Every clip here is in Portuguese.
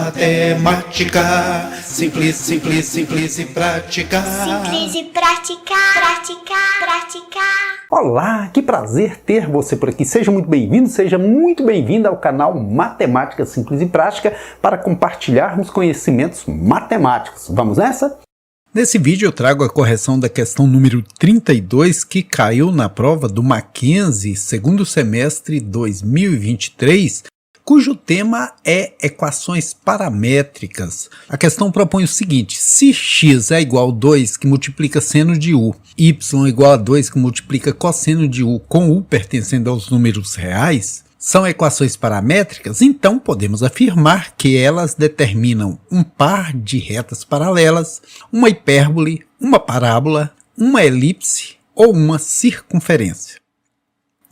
matemática, simples, simples, simples e prática. Simples e prática, prática, prática. Olá, que prazer ter você por aqui. Seja muito bem-vindo, seja muito bem-vinda ao canal Matemática Simples e Prática para compartilharmos conhecimentos matemáticos. Vamos nessa? Nesse vídeo eu trago a correção da questão número 32 que caiu na prova do Mackenzie, segundo semestre 2023, cujo tema é equações paramétricas. A questão propõe o seguinte: se x é igual a 2 que multiplica seno de u, y é igual a 2 que multiplica cosseno de u com u pertencendo aos números reais, são equações paramétricas, então podemos afirmar que elas determinam um par de retas paralelas, uma hipérbole, uma parábola, uma elipse ou uma circunferência.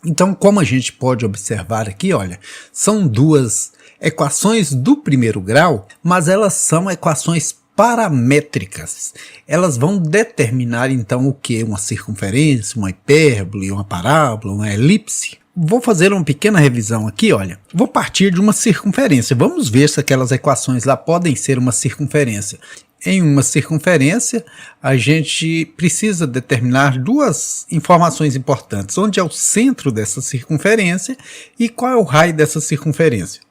Então, como a gente pode observar aqui, olha, são duas equações do primeiro grau, mas elas são equações paramétricas. Elas vão determinar então o que? Uma circunferência, uma hipérbole, uma parábola, uma elipse. Vou fazer uma pequena revisão aqui, olha. Vou partir de uma circunferência. Vamos ver se aquelas equações lá podem ser uma circunferência. Em uma circunferência, a gente precisa determinar duas informações importantes. Onde é o centro dessa circunferência e qual é o raio dessa circunferência.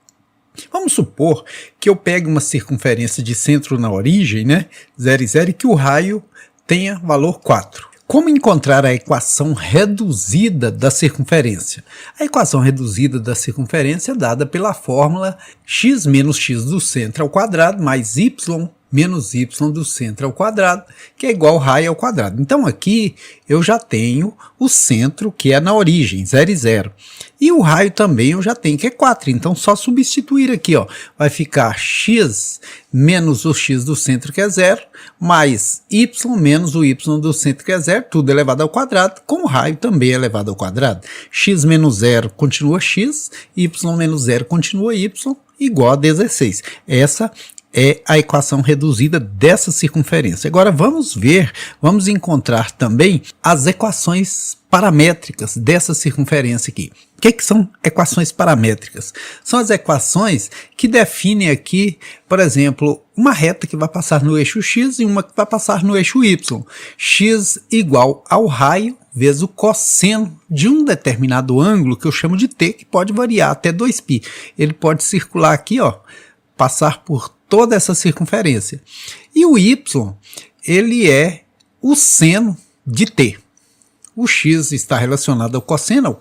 Vamos supor que eu pegue uma circunferência de centro na origem, né, 0 e 0, e que o raio tenha valor 4. Como encontrar a equação reduzida da circunferência? A equação reduzida da circunferência é dada pela fórmula x menos x do centro ao quadrado mais y menos y do centro ao quadrado, que é igual ao raio ao quadrado. Então aqui eu já tenho o centro, que é na origem, 0 e 0. E o raio também eu já tenho, que é 4. Então só substituir aqui, ó, vai ficar x menos o x do centro, que é 0, mais y menos o y do centro, que é 0, tudo elevado ao quadrado, com o raio também elevado ao quadrado. X menos 0 continua x, y menos 0 continua y, igual a 16. Essa é a equação reduzida dessa circunferência. Agora vamos encontrar também as equações paramétricas dessa circunferência aqui. O que são equações paramétricas? São as equações que definem aqui, por exemplo, uma reta que vai passar no eixo x e uma que vai passar no eixo y. X igual ao raio vezes o cosseno de um determinado ângulo que eu chamo de t, que pode variar até 2π. Ele pode circular aqui, ó, passar por toda essa circunferência. E o y, ele é o seno de t. O x está relacionado ao cosseno,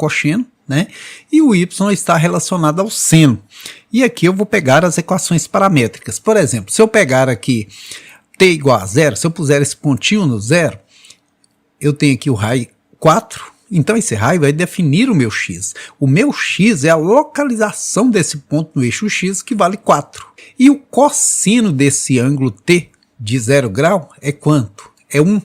né? E o y está relacionado ao seno. E aqui eu vou pegar as equações paramétricas. Por exemplo, se eu pegar aqui t igual a 0, se eu puser esse pontinho no 0, eu tenho aqui o raio 4, então esse raio vai definir o meu x. O meu x é a localização desse ponto no eixo x, que vale 4. E o cosseno desse ângulo t de 0 grau é quanto? É 1.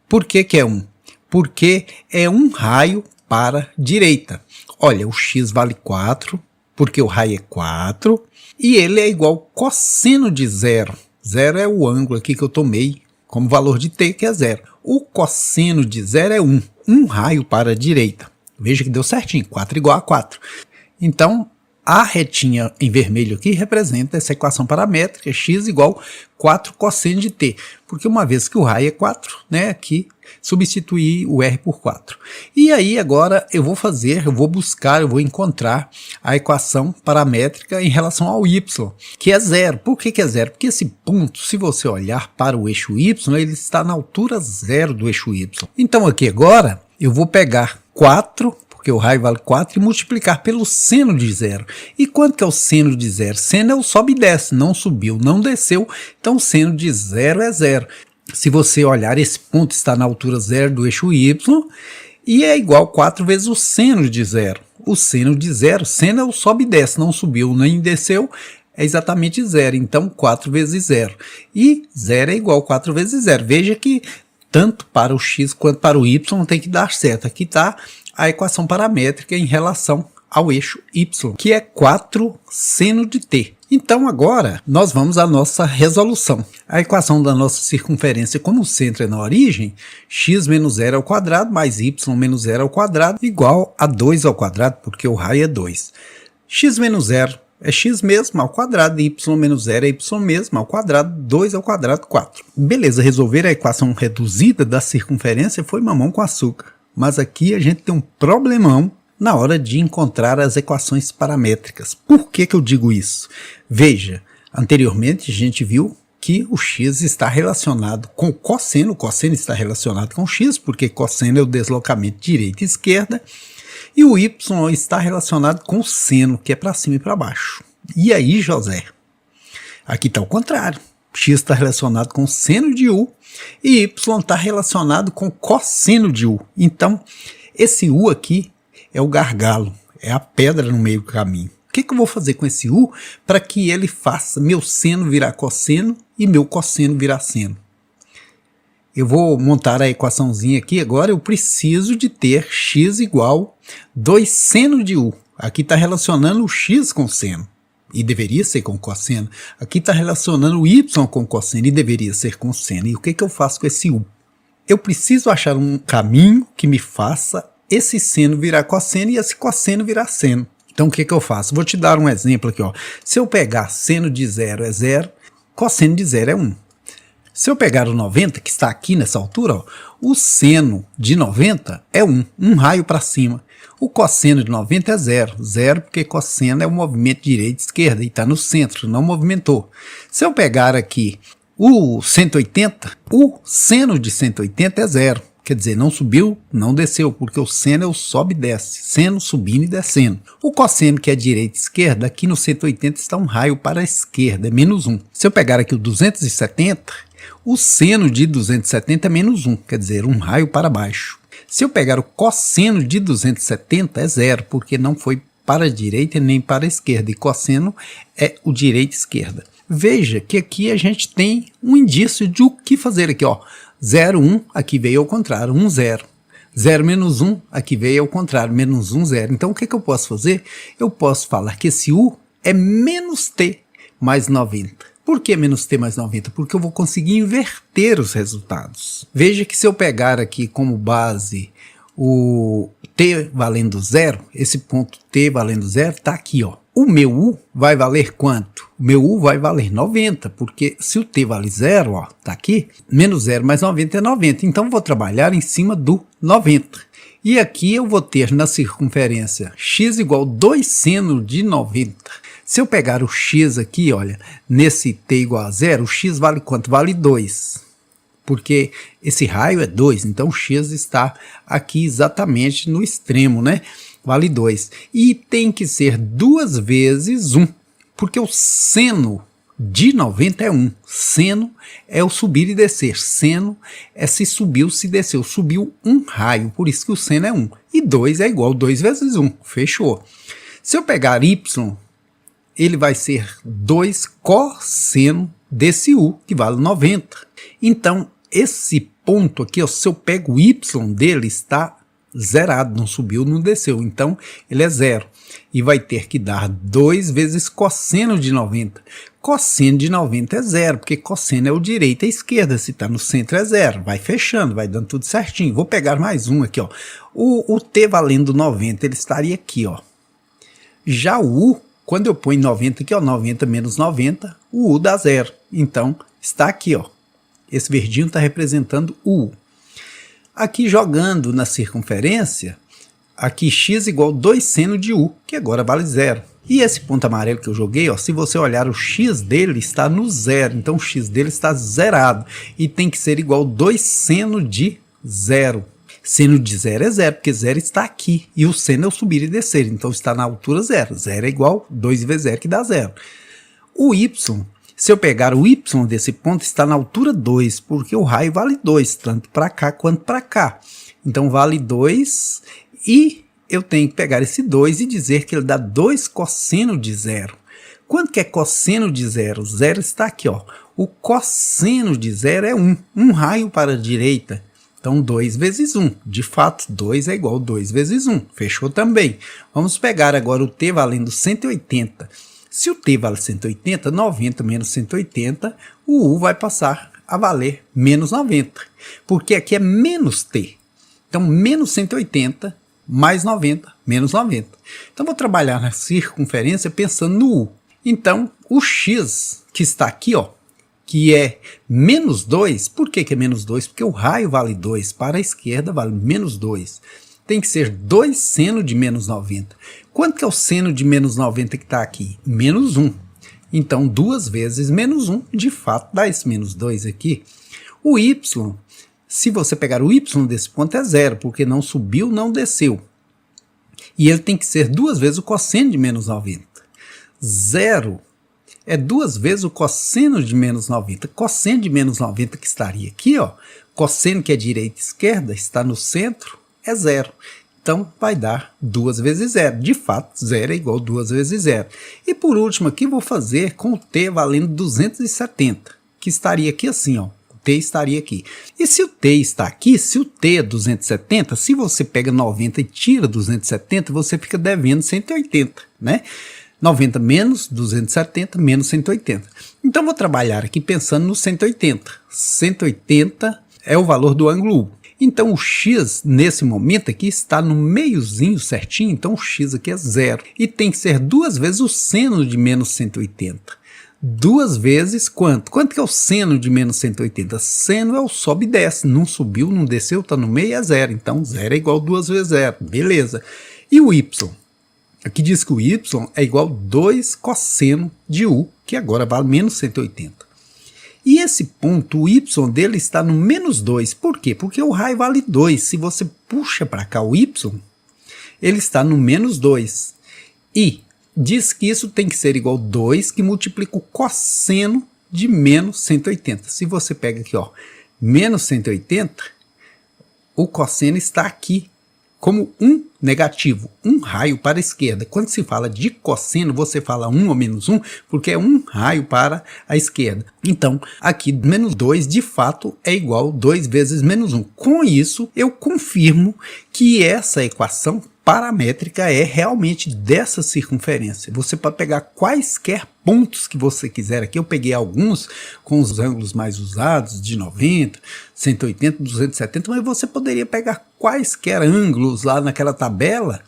Por que que é 1? Porque é um raio para a direita. Olha, o x vale 4, porque o raio é 4, e ele é igual ao cosseno de 0. 0 é o ângulo aqui que eu tomei como valor de t, que é 0. O cosseno de 0 é 1. Um raio para a direita. Veja que deu certinho, 4 igual a 4. Então, a retinha em vermelho aqui representa essa equação paramétrica, x igual 4 cosseno de t. Porque uma vez que o raio é 4, né, aqui substituir o r por 4. E aí agora eu vou encontrar a equação paramétrica em relação ao y, que é 0. Por que que é 0? Porque esse ponto, se você olhar para o eixo y, ele está na altura 0 do eixo y. Então aqui agora eu vou pegar 4, porque o raio vale 4, e multiplicar pelo seno de 0. E quanto que é o seno de 0? Seno é o sobe e desce, não subiu, não desceu, então o seno de 0 é 0. Se você olhar, esse ponto está na altura 0 do eixo y e é igual a 4 vezes o seno de 0. O seno de 0, seno é o sobe e desce, não subiu nem desceu, é exatamente 0. Então 4 vezes 0. E 0 é igual a 4 vezes 0. Veja que tanto para o x quanto para o y tem que dar certo. Aqui está a equação paramétrica em relação ao eixo y, que é 4 seno de t. Então agora nós vamos à nossa resolução. A equação da nossa circunferência, como o centro é na origem, x menos 0 ao quadrado mais y menos 0 ao quadrado igual a 2 ao quadrado, porque o raio é 2. X menos 0 é x mesmo ao quadrado, y menos 0 é y mesmo ao quadrado, 2 ao quadrado, 4. Beleza, resolver a equação reduzida da circunferência foi mamão com açúcar. Mas aqui a gente tem um problemão na hora de encontrar as equações paramétricas. Por que eu digo isso? Veja, anteriormente a gente viu que o x está relacionado com o cosseno está relacionado com o x, porque cosseno é o deslocamento direita e esquerda, e o y está relacionado com o seno, que é para cima e para baixo. E aí, José? Aqui está o contrário. X está relacionado com o seno de u e y está relacionado com o cosseno de u. Então, esse u aqui é o gargalo, é a pedra no meio do caminho. O que eu vou fazer com esse u para que ele faça meu seno virar cosseno e meu cosseno virar seno? Eu vou montar a equaçãozinha aqui. Agora eu preciso de ter x igual 2 seno de u. Aqui está relacionando o x com o seno, e deveria ser com o cosseno. Aqui está relacionando o y com o cosseno, e deveria ser com o seno. E o que eu faço com esse u? Eu preciso achar um caminho que me faça esse seno virar cosseno e esse cosseno virar seno. Então o que eu faço? Vou te dar um exemplo aqui. Ó. Se eu pegar seno de 0 é 0, cosseno de 0 é 1. Se eu pegar o 90, que está aqui nessa altura, ó, o seno de 90 é 1, um raio para cima. O cosseno de 90 é 0, 0 porque cosseno é o movimento direita e esquerda e está no centro, não movimentou. Se eu pegar aqui o 180, o seno de 180 é 0. Quer dizer, não subiu, não desceu, porque o seno é o sobe e desce, seno subindo e descendo. O cosseno, que é direita e esquerda, aqui no 180 está um raio para a esquerda, é menos 1. Se eu pegar aqui o 270, o seno de 270 é menos 1, quer dizer, um raio para baixo. Se eu pegar o cosseno de 270 é 0, porque não foi para a direita nem para a esquerda, e cosseno é o direita e esquerda. Veja que aqui a gente tem um indício de o que fazer aqui, ó. 0, 1, aqui veio ao contrário, 1, 0. 0 menos 1, aqui veio ao contrário, menos 1, 0. Então o que eu posso fazer? Eu posso falar que esse u é menos t mais 90. Por que menos t mais 90? Porque eu vou conseguir inverter os resultados. Veja que se eu pegar aqui como base o t valendo 0, esse ponto t valendo 0 está aqui, ó. O meu u vai valer quanto? O meu u vai valer 90, porque se o t vale 0, ó, tá aqui, menos 0 mais 90 é 90. Então eu vou trabalhar em cima do 90. E aqui eu vou ter na circunferência x igual 2 seno de 90. Se eu pegar o x aqui, olha, nesse t igual a 0, o x vale quanto? Vale 2. Porque esse raio é 2, então o x está aqui exatamente no extremo, né? Vale 2. E tem que ser 2 vezes 1, porque o seno de 90 é 1. Seno é o subir e descer. Seno é se subiu, se desceu. Subiu um raio, por isso que o seno é 1. E 2 é igual a 2 vezes 1. Fechou. Se eu pegar y, ele vai ser 2 cosseno desse u, que vale 90. Então, esse ponto aqui, ó, se eu pego o y dele, está zerado, não subiu, não desceu, então ele é 0, e vai ter que dar 2 vezes cosseno de 90. Cosseno de 90 é 0, porque cosseno é o direita e a esquerda, se está no centro é 0, vai fechando, vai dando tudo certinho. Vou pegar mais um aqui, ó. O t valendo 90, ele estaria aqui, ó. Já o u, quando eu ponho 90 aqui, ó, 90 menos 90, o u dá 0, então está aqui, ó. Esse verdinho está representando o u. Aqui jogando na circunferência, aqui x igual 2 seno de u, que agora vale 0. E esse ponto amarelo que eu joguei, ó, se você olhar o x dele está no 0, então o x dele está zerado. E tem que ser igual 2 seno de 0. Seno de 0 é 0, porque 0 está aqui. E o seno é o subir e descer, então está na altura 0. 0 é igual 2 vezes 0, que dá 0. O y, se eu pegar o y desse ponto, está na altura 2, porque o raio vale 2, tanto para cá quanto para cá. Então vale 2 e eu tenho que pegar esse 2 e dizer que ele dá 2 cosseno de 0. Quanto que é cosseno de 0? 0 está aqui, ó. O cosseno de 0 é 1, um raio para a direita. Então 2 vezes 1, de fato 2 é igual a 2 vezes 1, fechou também. Vamos pegar agora o t valendo 180. Se o t vale 180, 90 menos 180, o u vai passar a valer menos 90, porque aqui é menos t. Então, menos 180 mais 90, menos 90. Então vou trabalhar na circunferência pensando no U. Então o x que está aqui, ó, que é menos 2, por que é menos 2? Porque o raio vale 2, para a esquerda vale menos 2. Tem que ser 2 seno de menos 90. Quanto que é o seno de menos 90 que está aqui? Menos 1. Então 2 vezes menos 1, de fato dá esse menos 2 aqui. O y, se você pegar o y desse ponto é 0, porque não subiu, não desceu. E ele tem que ser 2 vezes o cosseno de menos 90. 0 é 2 vezes o cosseno de menos 90. Cosseno de menos 90 que estaria aqui, ó, cosseno que é direita e esquerda, está no centro, é 0. Então vai dar 2 vezes 0. De fato, 0 é igual a 2 vezes 0. E por último aqui vou fazer com o t valendo 270, que estaria aqui assim, ó. O t estaria aqui. E se o t está aqui, se o t é 270, se você pega 90 e tira 270, você fica devendo 180, né? 90 menos 270 menos 180. Então vou trabalhar aqui pensando no 180. 180 é o valor do ângulo U. Então o x nesse momento aqui está no meiozinho certinho, então o x aqui é 0. E tem que ser 2 vezes o seno de menos 180. 2 vezes quanto? Quanto que é o seno de menos 180? Seno é o sobe e desce, não subiu, não desceu, está no meio, é 0. Então 0 é igual a 2 vezes 0, beleza. E o y? Aqui diz que o y é igual a 2 cosseno de u, que agora vale menos 180. E esse ponto, o y dele está no menos 2. Por quê? Porque o raio vale 2. Se você puxa para cá o y, ele está no menos 2. E diz que isso tem que ser igual a 2, que multiplica o cosseno de menos 180. Se você pega aqui, ó, menos 180, o cosseno está aqui como um negativo, um raio para a esquerda. Quando se fala de cosseno, você fala 1 ou menos 1, porque é um raio para a esquerda. Então, aqui menos 2, de fato, é igual a 2 vezes menos 1. Com isso, eu confirmo que essa equação paramétrica é realmente dessa circunferência. Você pode pegar quaisquer pontos que você quiser aqui. Eu peguei alguns com os ângulos mais usados, de 90, 180, 270, mas você poderia pegar quaisquer ângulos lá naquela tabela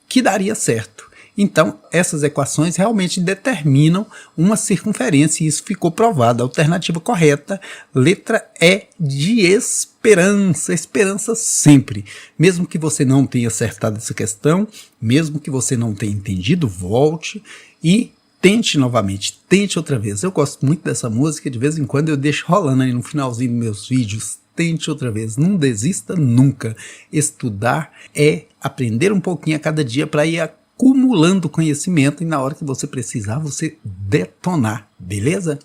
que daria certo. Então, essas equações realmente determinam uma circunferência e isso ficou provado. A alternativa correta, letra E de esperança. Esperança sempre. Mesmo que você não tenha acertado essa questão, mesmo que você não tenha entendido, volte e tente novamente, tente outra vez. Eu gosto muito dessa música, de vez em quando eu deixo rolando aí no finalzinho dos meus vídeos. Tente outra vez, não desista nunca. Estudar é aprender um pouquinho a cada dia para ir acumulando conhecimento e na hora que você precisar, você detonar, beleza?